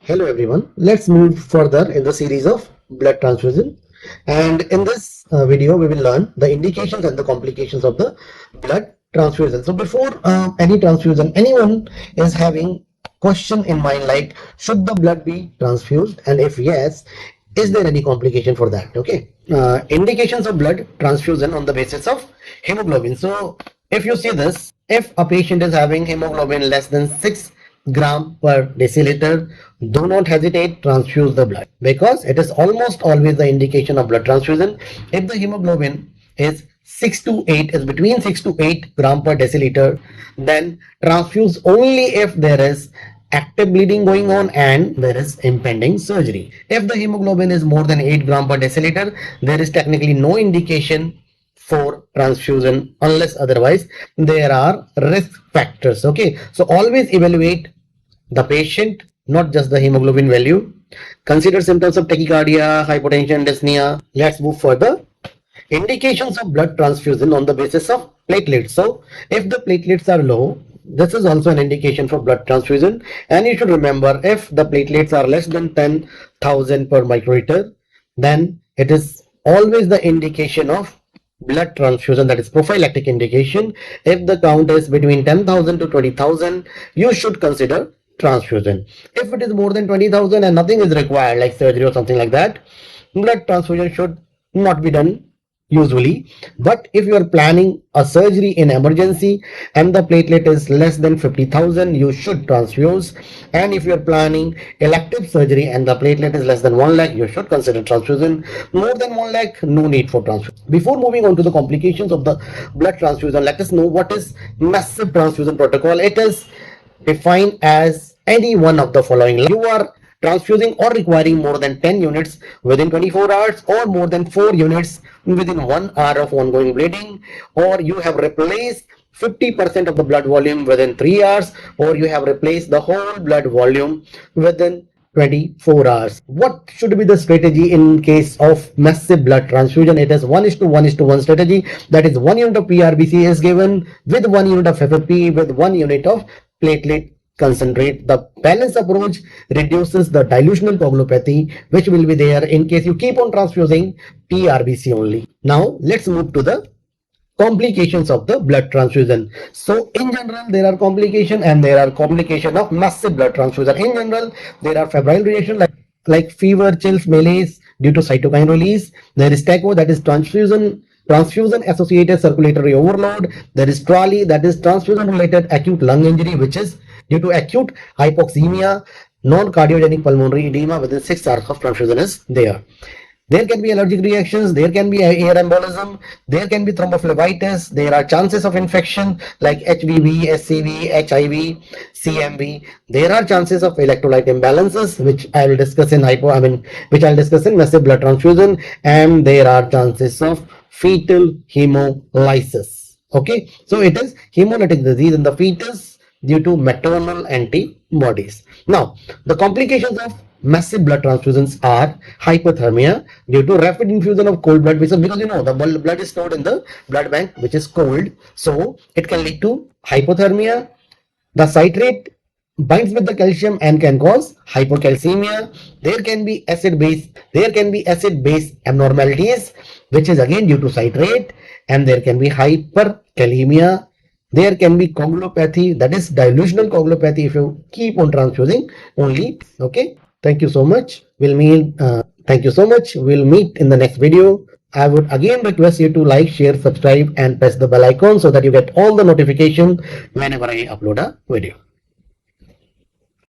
Hello everyone, let's move further in the series of blood transfusion, and in this video we will learn the indications and the complications of the blood transfusion. So before any transfusion, anyone is having question in mind like, should the blood be transfused, and if yes, is there any complication for that? Okay, indications of blood transfusion on the basis of hemoglobin. So if you see this, if a patient is having hemoglobin less than 6 gram per deciliter, do not hesitate, transfuse the blood, because it is almost always the indication of blood transfusion. If the hemoglobin is 6 to 8, is between 6 to 8 gram per deciliter, then transfuse only if there is active bleeding going on and there is impending surgery. If the hemoglobin is more than 8 gram per deciliter, there is technically no indication for transfusion unless otherwise there are risk factors. Okay, so always evaluate the patient, not just the hemoglobin value. Consider symptoms of tachycardia, hypotension, dyspnea. Let's move further. Indications of blood transfusion on the basis of platelets. So if the platelets are low, this is also an indication for blood transfusion, and you should remember, if the platelets are less than 10,000 per microliter, then it is always the indication of blood transfusion, that is prophylactic indication. If the count is between 10,000 to 20,000, you should consider transfusion. If it is more than 20,000 and nothing is required, like surgery or something like that, blood transfusion should not be done usually. But if you are planning a surgery in emergency and the platelet is less than 50,000, you should transfuse. And if you are planning elective surgery and the platelet is less than 1 lakh, you should consider transfusion. More than 1 lakh, no need for transfusion. Before moving on to the complications of the blood transfusion, let us know what is massive transfusion protocol. It is defined as any one of the following. You are transfusing or requiring more than 10 units within 24 hours, or more than 4 units within 1 hour of ongoing bleeding, or you have replaced 50% of the blood volume within 3 hours, or you have replaced the whole blood volume within 24 hours. What should be the strategy in case of massive blood transfusion? It is 1:1:1 strategy. That is, 1 unit of PRBC is given with 1 unit of FFP with 1 unit of platelet concentrate. The balanced approach reduces the dilutional coagulopathy which will be there in case you keep on transfusing PRBC only. Now let's move to the complications of the blood transfusion. So in general, there are complications, and there are complications of massive blood transfusion. In general, there are febrile reactions like fever, chills, malaise due to cytokine release. There is TACO, that is transfusion associated circulatory overload. There is TRALI, that is transfusion related acute lung injury, which is due to acute hypoxemia. Non-cardiogenic pulmonary edema within 6 hours of transfusion is there. There can be allergic reactions, there can be air embolism, there can be thrombophlebitis, there are chances of infection like HBV, SCV, HIV, CMV. There are chances of electrolyte imbalances, which I will discuss in massive blood transfusion, and there are chances of fetal hemolysis. Okay, so it is hemolytic disease in the fetus due to maternal antibodies. Now, the complications of massive blood transfusions are hypothermia due to rapid infusion of cold blood, because you know the blood is stored in the blood bank which is cold, so it can lead to hypothermia. The citrate binds with the calcium and can cause hypocalcemia. There can be acid base abnormalities, which is again due to citrate, and there can be hyperkalemia. There can be coagulopathy, that is dilutional coagulopathy, if you keep on transfusing only. Okay, thank you so much. We'll meet in the next video. I would again request you to like, share, subscribe, and press the bell icon so that you get all the notification whenever I upload a video.